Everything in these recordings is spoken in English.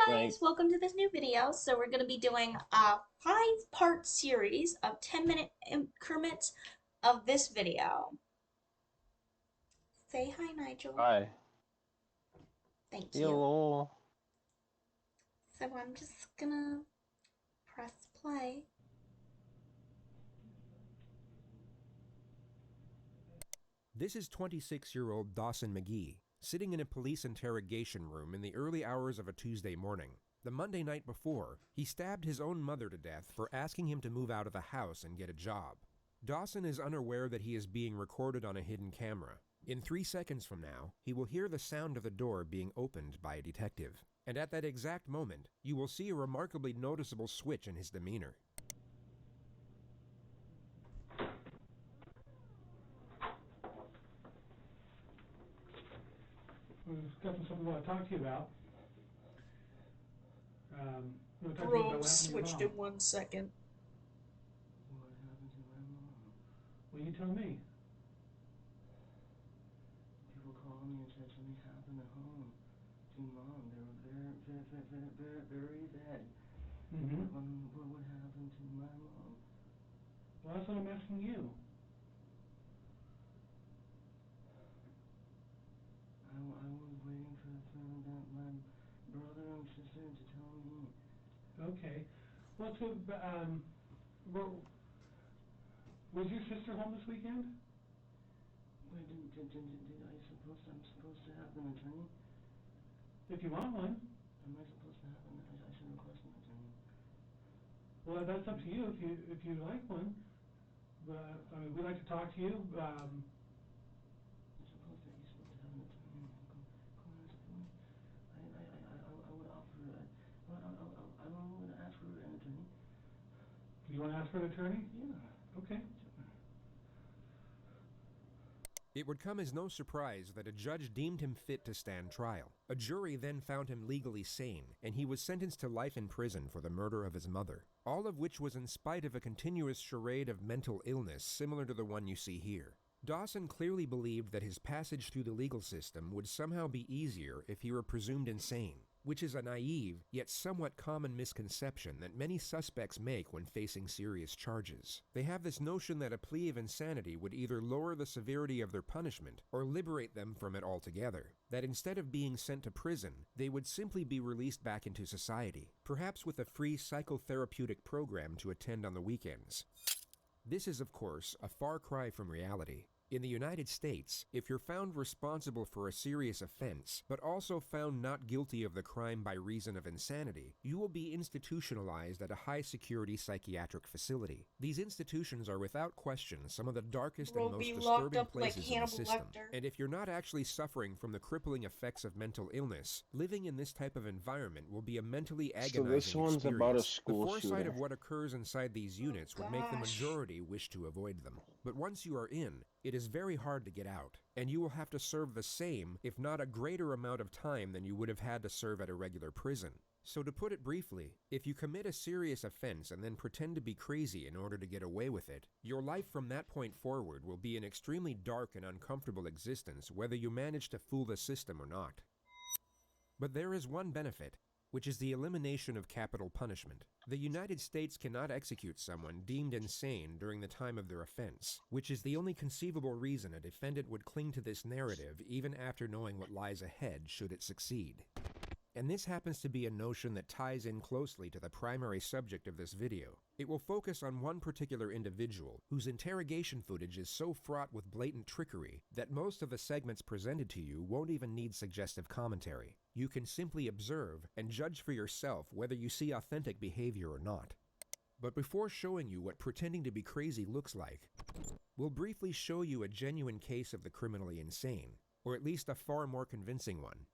Right. guys, welcome to this new video. So we're going to be doing a 5-part series of 10-minute increments of this video. Say hi, Nigel. Hi. Thank you. Hello. So I'm just gonna press play. This is 26-year-old Dawson McGee, sitting in a police interrogation room in the early hours of a Tuesday morning. The Monday night before, he stabbed his own mother to death for asking him to move out of the house and get a job. Dawson is unaware that he is being recorded on a hidden camera. In 3 seconds from now, he will hear the sound of the door being opened by a detective. And at that exact moment, you will see a remarkably noticeable switch in his demeanor. We've got something we want to talk to you about. We want to talk to you about Bro, what happened to your switched mom. in 1 second. What happened to my mom? Well, you tell me. People called me and said something happened at home to mom. They were very bad. Mm-hmm. What happened to my mom? Well, that's what I'm asking you. I was waiting for my brother and sister to tell me. Okay. Well, so, was your sister home this weekend? Wait, I'm supposed to have an attorney? If you want one. Am I supposed to have one? I should request an attorney. Well, that's up to you if you like one. But, I mean, we'd like to talk to you. You're supposed to have an attorney. I would offer I'm going to ask for an attorney. You want to ask for an attorney? Yeah. Okay. It would come as no surprise that a judge deemed him fit to stand trial. A jury then found him legally sane, and he was sentenced to life in prison for the murder of his mother, all of which was in spite of a continuous charade of mental illness similar to the one you see here. Dawson clearly believed that his passage through the legal system would somehow be easier if he were presumed insane, which is a naive yet somewhat common misconception that many suspects make when facing serious charges. They have this notion that a plea of insanity would either lower the severity of their punishment or liberate them from it altogether, that instead of being sent to prison, they would simply be released back into society, perhaps with a free psychotherapeutic program to attend on the weekends. This is, of course, a far cry from reality. In the United States, if you're found responsible for a serious offense, but also found not guilty of the crime by reason of insanity, you will be institutionalized at a high-security psychiatric facility. These institutions are without question some of the darkest and Bro, most be locked disturbing up like places in the Hannibal system. Lecter. And if you're not actually suffering from the crippling effects of mental illness, living in this type of environment will be a mentally So this agonizing one's about a experience. The school foresight of shooter. what occurs inside these Oh units would make the gosh. majority wish to avoid them. But once you are in, it is very hard to get out, and you will have to serve the same, if not a greater amount of time than you would have had to serve at a regular prison. So to put it briefly, if you commit a serious offense and then pretend to be crazy in order to get away with it, your life from that point forward will be an extremely dark and uncomfortable existence whether you manage to fool the system or not. But there is one benefit, which is the elimination of capital punishment. The United States cannot execute someone deemed insane during the time of their offense, which is the only conceivable reason a defendant would cling to this narrative even after knowing what lies ahead should it succeed. And this happens to be a notion that ties in closely to the primary subject of this video. It will focus on one particular individual whose interrogation footage is so fraught with blatant trickery that most of the segments presented to you won't even need suggestive commentary. You can simply observe and judge for yourself whether you see authentic behavior or not. But before showing you what pretending to be crazy looks like, we'll briefly show you a genuine case of the criminally insane, or at least a far more convincing one.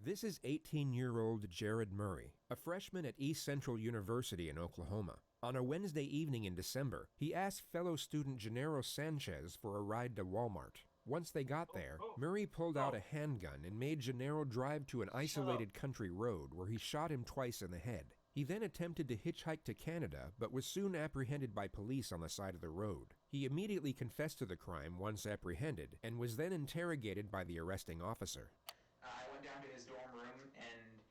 This is 18-year-old Jared Murray, a freshman at East Central University in Oklahoma. On a Wednesday evening in December, he asked fellow student Gennaro Sanchez for a ride to Walmart. Once they got there, Murray pulled out a handgun and made Gennaro drive to an isolated country road where he shot him twice in the head. He then attempted to hitchhike to Canada, but was soon apprehended by police on the side of the road. He immediately confessed to the crime once apprehended, and was then interrogated by the arresting officer. I went down to his dorm room and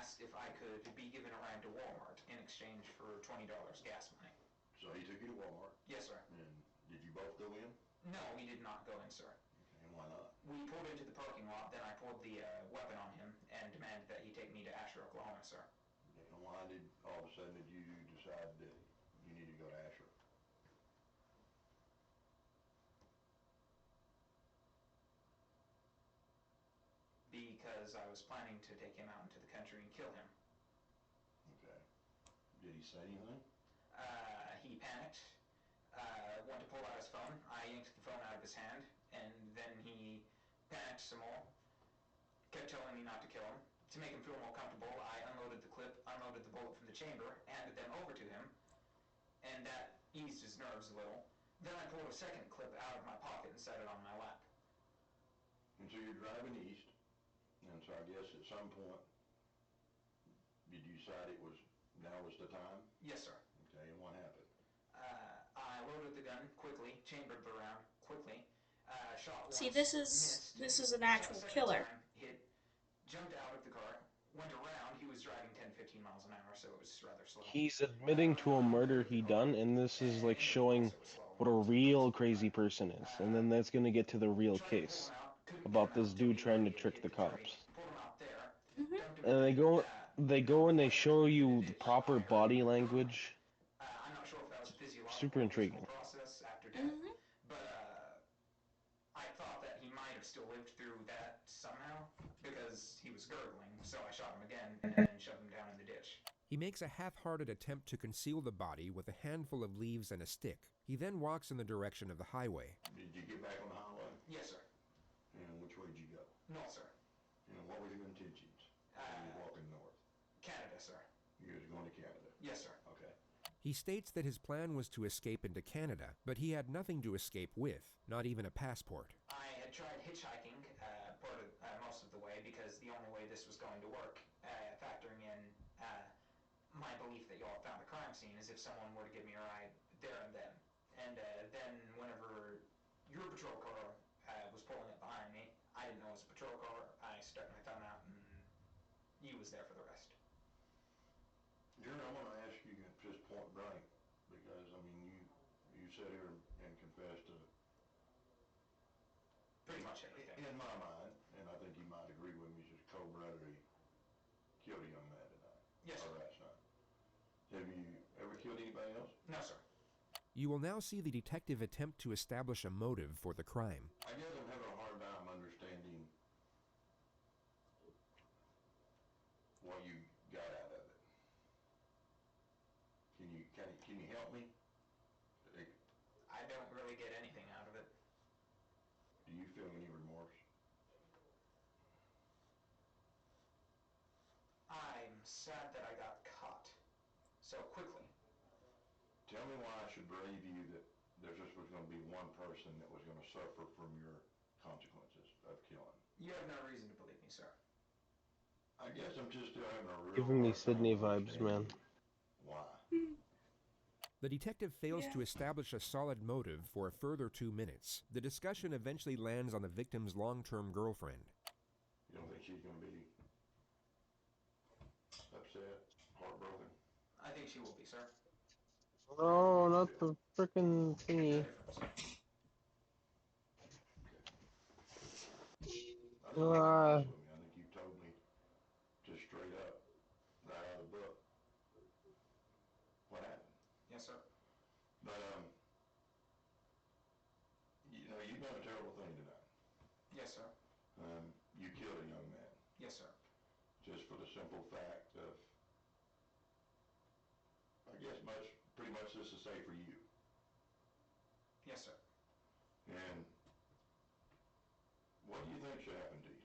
asked if I could be given a ride to Walmart in exchange for $20 gas money. So he took you to Walmart? Yes, sir. And did you both go in? No, we did not go in, sir. Okay, and why not? We pulled into the parking lot, then I pulled the weapon on him and demanded that he take me to Asher, Oklahoma, sir. Okay, and why did all of a sudden did you decide that you needed to go to Asher? Because I was planning to take him out into the country and kill him. Okay. Did he say anything? He panicked, went to pull out his phone. I yanked the phone out of his hand, and then he panicked some more, kept telling me not to kill him. To make him feel more comfortable, I unloaded the clip, unloaded the bullet from the chamber, handed them over to him, and that eased his nerves a little. Then I pulled a second clip out of my pocket and set it on my lap. And so you're driving east, and so I guess at some point, did you decide it was, now was the time? Yes, sir. Okay, and what happened? I loaded the gun quickly, chambered the round quickly, shot once, See, this is an actual killer. Hit, jumped out of the car, went around. He was driving 10, 15 miles an hour, so it was rather slow. He's admitting to a murder he done, and this is like showing what a real crazy person is. And then that's gonna get to the real case about this dude trying to trick the cops. Mm-hmm. And they go and they show you the proper body language. I'm not sure if that was a physiological Super intriguing. process after death, Mm-hmm. but I thought that he might have still lived through that somehow because he was gurgling. So I shot him again and shoved him down in the ditch. He makes a half-hearted attempt to conceal the body with a handful of leaves and a stick. He then walks in the direction of the highway. Did you get back on the highway? Yes, sir. And which way did you go? North, sir. And what were your intentions? When you were walking north? Canada, sir. You was going to Canada? Yes, sir. Okay. He states that his plan was to escape into Canada, but he had nothing to escape with, not even a passport. I had tried hitchhiking most of the way because the only way this was going to work, factoring in my belief that y'all found a crime scene, is if someone were to give me a ride there and then. And then whenever your patrol car was pulling up behind me, I didn't know it was a patrol car. I stuck my thumb out and you was there for the rest. Jerry, I want to ask you just point blank, because, I mean, you sat here and confessed to Pretty much everything. in my mind, and I think you might agree with me, just cold-bloodedly killed a young man tonight. Yes, sir. Or last night. Have you ever killed anybody else? No, sir. You will now see the detective attempt to establish a motive for the crime. I guess I'm having a hard time understanding what you got out of it. Can you help me? I don't really get anything out of it. Do you feel any remorse? I'm sad that I got caught so quickly. Tell me why I should believe you that there just was going to be one person that was going to suffer from your consequences of killing. You have no reason to believe me, sir. I guess I'm just still having a real Giving me hard time Sydney vibes, man. understanding why. The detective fails to establish a solid motive for a further 2 minutes. The discussion eventually lands on the victim's long-term girlfriend. You don't think she's going to be upset, heartbroken? I think she will be, sir. Oh, not the frickin' thingy. I think you're honest with me. I think you told me just straight up, right out of the book, what happened. Yes, sir. But, you know, you've done a terrible thing tonight. Yes, sir. You killed a young man Yes, sir. just for the simple fact of, I guess pretty much this is safe for you. Yes, sir. And what do you think should happen to you?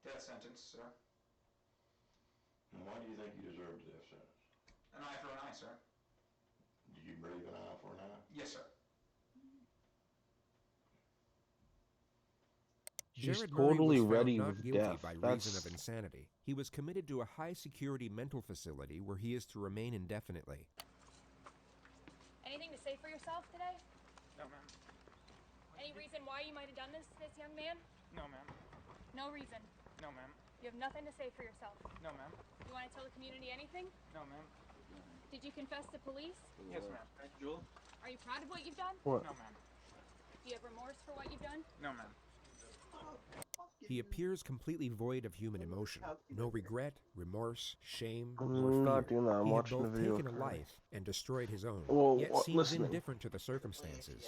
Death sentence, sir. And why do you think you deserve the death sentence? An eye for an eye, sir. Do you believe an eye for an eye? Yes, sir. He's Jared Murray totally was found ready not with guilty death. by That's reason of insanity. He was committed to a high-security mental facility where he is to remain indefinitely. Anything to say for yourself today? No, ma'am. Any reason why you might have done this to this young man? No, ma'am. No reason. No, ma'am. You have nothing to say for yourself. No, ma'am. You want to tell the community anything? No, ma'am. Did you confess to police? Yes, ma'am. Jewel? Are you proud of what you've done? What? No, ma'am. Do you have remorse for what you've done? No, ma'am. He appears completely void of human emotion. No regret, remorse, shame, or I'm not fear. doing that. I'm He had watching the both video. taken a life and destroyed his own, Well, yet what- seems listening. indifferent to the circumstances.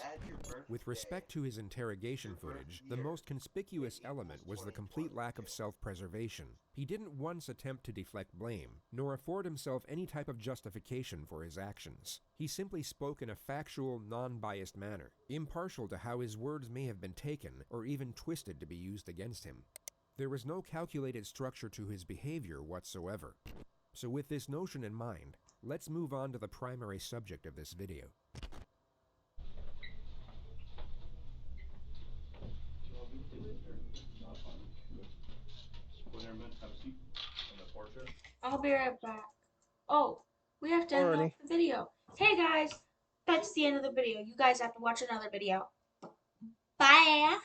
With respect to his interrogation footage, the most conspicuous element was the complete lack of self-preservation. He didn't once attempt to deflect blame, nor afford himself any type of justification for his actions. He simply spoke in a factual, non-biased manner, impartial to how his words may have been taken or even twisted to be used against him. There was no calculated structure to his behavior whatsoever. So with this notion in mind, let's move on to the primary subject of this video. I'll be right back. Oh, we have to end off Alrighty. the video. Hey guys, that's the end of the video. You guys have to watch another video. Bye.